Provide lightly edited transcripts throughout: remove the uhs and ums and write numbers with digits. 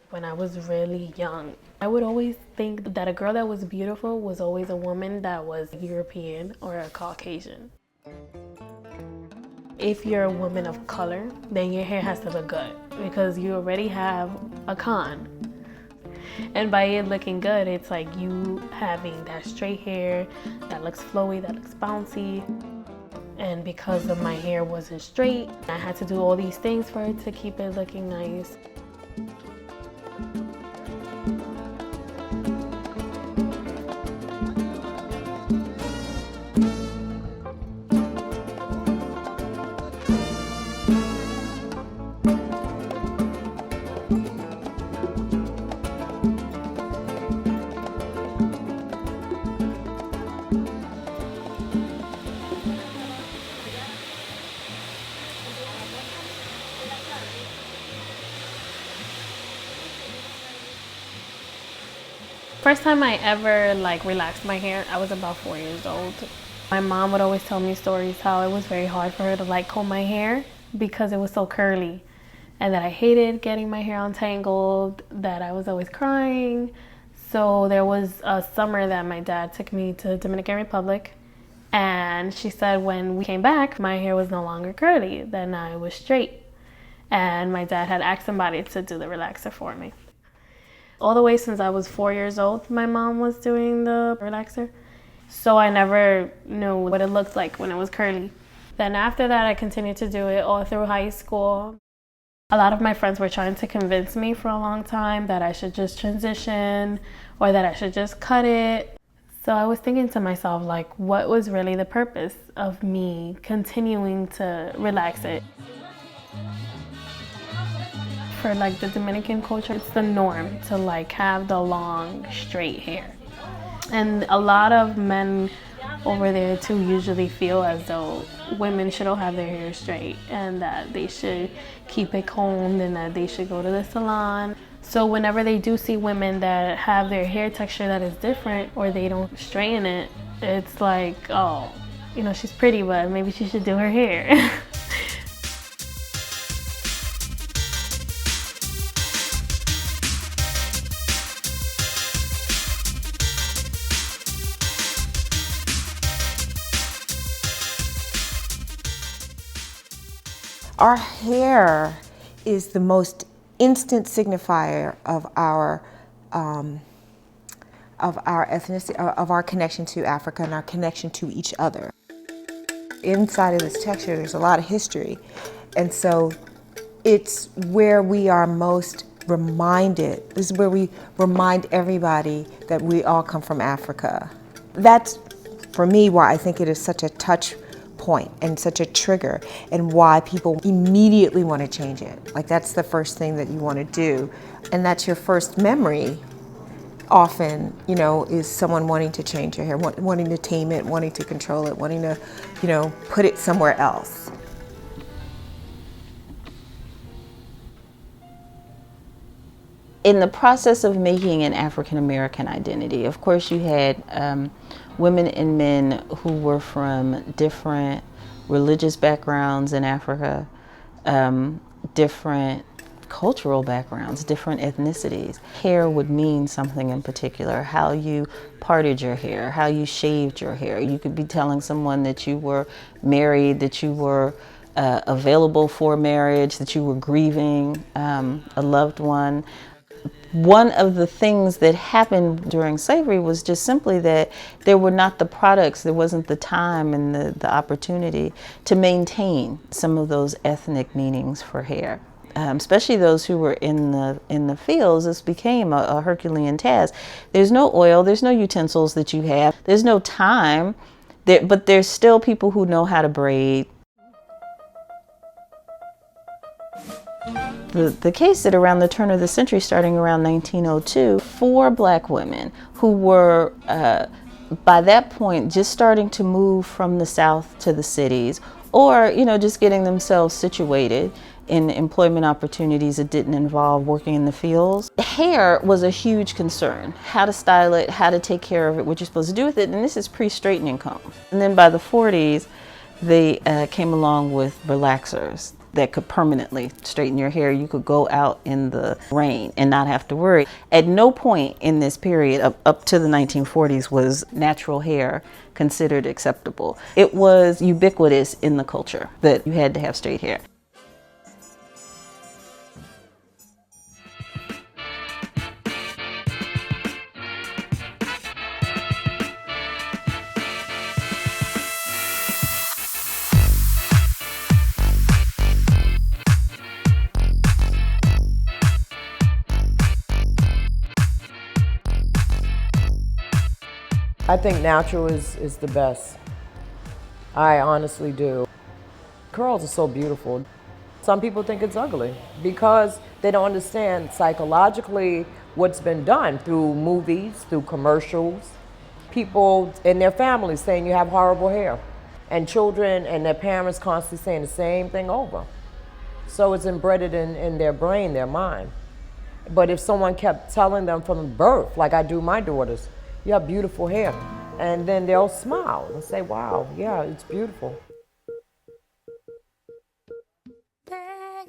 When I was really young, I would always think that a girl that was beautiful was always a woman that was European or a Caucasian. If you're a woman of color, then your hair has to look good because you already have a con. And by it looking good, it's like you having that straight hair that looks flowy, that looks bouncy. And because of my hair wasn't straight, I had to do all these things for it to keep it looking nice. First time I ever relaxed my hair, I was about 4 years old. My mom would always tell me stories how it was very hard for her to comb my hair because it was so curly, and that I hated getting my hair untangled, that I was always crying. So there was a summer that my dad took me to Dominican Republic, and she said when we came back, my hair was no longer curly, then I was straight. And my dad had asked somebody to do the relaxer for me. All the way since I was 4 years old, my mom was doing the relaxer. So I never knew what it looked like when it was curly. Then after that, I continued to do it all through high school. A lot of my friends were trying to convince me for a long time that I should just transition or that I should just cut it. So I was thinking to myself, what was really the purpose of me continuing to relax it? For the Dominican culture, it's the norm to have the long straight hair. And a lot of men over there too usually feel as though women should all have their hair straight and that they should keep it combed and that they should go to the salon. So whenever they do see women that have their hair texture that is different or they don't straighten it, it's like, oh, she's pretty, but maybe she should do her hair. Our hair is the most instant signifier of our ethnicity, of our connection to Africa and our connection to each other. Inside of this texture, there's a lot of history, and so it's where we are most reminded. This is where we remind everybody that we all come from Africa. That's, for me, why I think it is such a touch point and such a trigger, and why people immediately want to change it. That's the first thing that you want to do, and that's your first memory often, is someone wanting to change your hair, wanting to tame it, wanting to control it, wanting to, put it somewhere else. In the process of making an African American identity, of course you had women and men who were from different religious backgrounds in Africa, different cultural backgrounds, different ethnicities. Hair would mean something in particular, how you parted your hair, how you shaved your hair. You could be telling someone that you were married, that you were available for marriage, that you were grieving a loved one. One of the things that happened during slavery was just simply that there were not the products, there wasn't the time and the opportunity to maintain some of those ethnic meanings for hair. Especially those who were in the fields, this became a Herculean task. There's no oil, there's no utensils that you have, there's no time, but there's still people who know how to braid. The case that around the turn of the century, starting around 1902, 4 black women who were, by that point, just starting to move from the South to the cities, or, just getting themselves situated in employment opportunities that didn't involve working in the fields. Hair was a huge concern. How to style it, how to take care of it, what you're supposed to do with it, and this is pre-straightening combs. And then by the 40s, they came along with relaxers. that could permanently straighten your hair. You could go out in the rain and not have to worry. At no point in this period, up to the 1940s, was natural hair considered acceptable. It was ubiquitous in the culture that you had to have straight hair. I think natural is the best. I honestly do. Curls are so beautiful. Some people think it's ugly because they don't understand psychologically what's been done through movies, through commercials. People in their families saying you have horrible hair, and children and their parents constantly saying the same thing over. So it's embedded in their brain, their mind. But if someone kept telling them from birth, like I do my daughters, you have beautiful hair, and then they'll smile and say, wow, yeah, it's beautiful.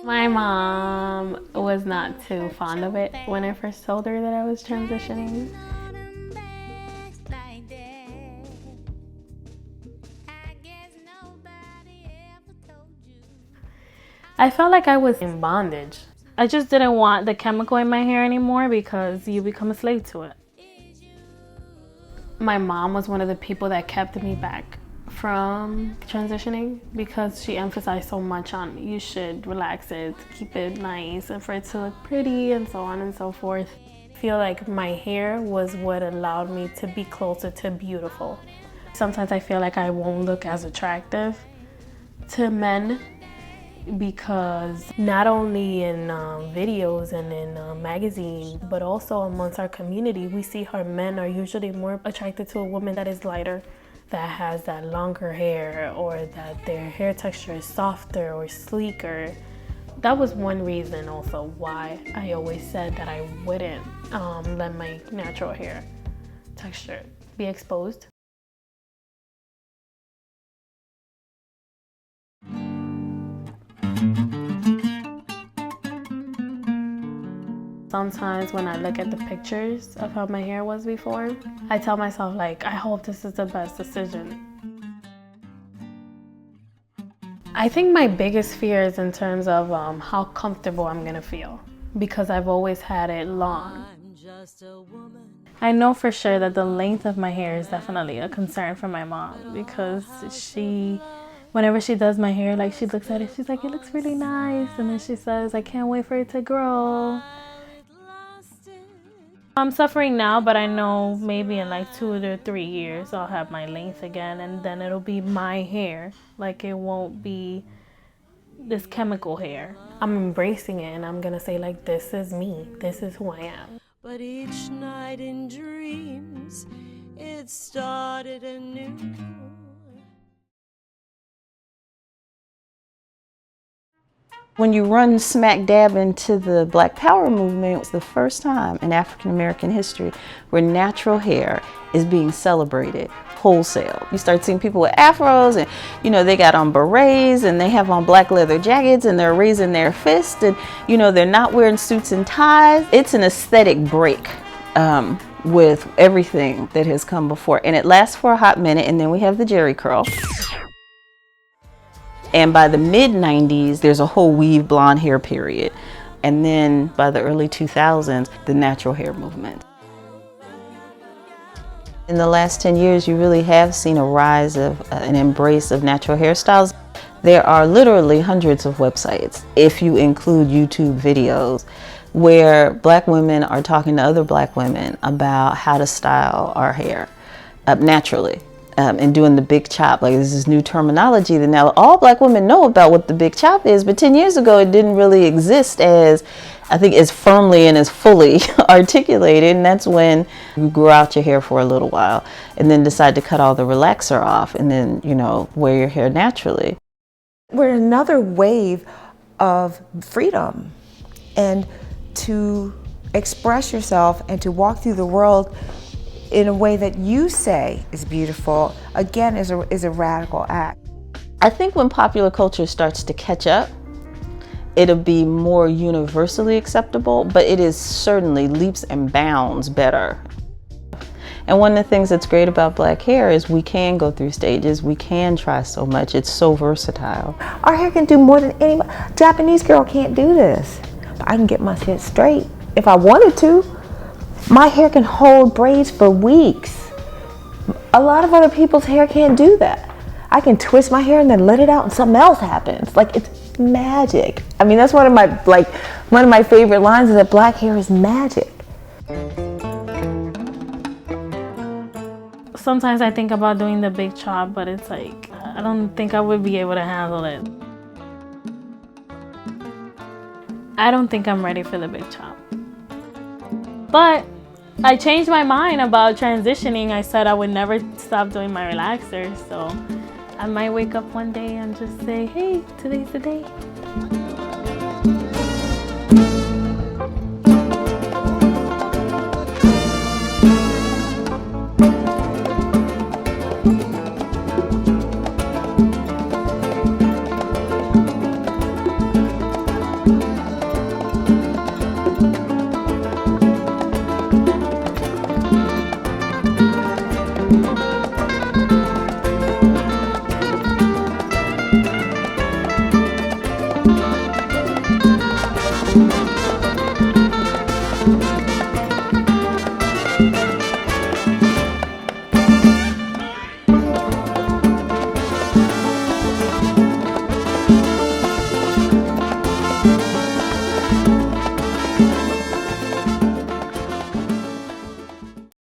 My mom was not too fond of it when I first told her that I was transitioning. I felt like I was in bondage. I just didn't want the chemical in my hair anymore because you become a slave to it. My mom was one of the people that kept me back from transitioning because she emphasized so much on you should relax it, keep it nice, and for it to look pretty and so on and so forth. I feel like my hair was what allowed me to be closer to beautiful. Sometimes I feel like I won't look as attractive to men because not only in videos and in magazines, but also amongst our community, we see how men are usually more attracted to a woman that is lighter, that has that longer hair, or that their hair texture is softer or sleeker. That was one reason also why I always said that I wouldn't let my natural hair texture be exposed. Sometimes when I look at the pictures of how my hair was before, I tell myself, like, I hope this is the best decision. I think my biggest fear is in terms of how comfortable I'm gonna feel, because I've always had it long. I know for sure that the length of my hair is definitely a concern for my mom, because whenever she does my hair, like, she looks at it, she's like, it looks really nice, and then she says, I can't wait for it to grow. I'm suffering now, but I know maybe in like 2 to 3 years I'll have my length again, and then it'll be my hair. Like, it won't be this chemical hair. I'm embracing it, and I'm gonna say, like, this is me. This is who I am. But each night in dreams, it started anew. When you run smack dab into the Black Power movement, it's the first time in African American history where natural hair is being celebrated wholesale. You start seeing people with afros, and they got on berets, and they have on black leather jackets, and they're raising their fist, and they're not wearing suits and ties. It's an aesthetic break with everything that has come before, and it lasts for a hot minute, and then we have the Jerry curl. And by the mid-90s, there's a whole weave blonde hair period. And then by the early 2000s, the natural hair movement. In the last 10 years, you really have seen a rise of an embrace of natural hairstyles. There are literally hundreds of websites, if you include YouTube videos, where Black women are talking to other Black women about how to style our hair naturally. And doing the big chop. Like, this is new terminology that now all Black women know about what the big chop is, but 10 years ago it didn't really exist as, I think, as firmly and as fully articulated. And that's when you grow out your hair for a little while and then decide to cut all the relaxer off and then, wear your hair naturally. We're in another wave of freedom, and to express yourself and to walk through the world in a way that you say is beautiful, again, is a radical act. I think when popular culture starts to catch up it'll be more universally acceptable, but it is certainly leaps and bounds better. And one of the things that's great about black hair is we can go through stages, we can try so much, it's so versatile. Our hair can do more than anybody. Japanese girl can't do this. But I can get my shit straight if I wanted to. My hair can hold braids for weeks. A lot of other people's hair can't do that. I can twist my hair and then let it out and something else happens. Like, it's magic. I mean, that's one of my favorite lines is that black hair is magic. Sometimes I think about doing the big chop, but it's like, I don't think I would be able to handle it. I don't think I'm ready for the big chop. But I changed my mind about transitioning. I said I would never stop doing my relaxers, so I might wake up one day and just say, hey, today's the day.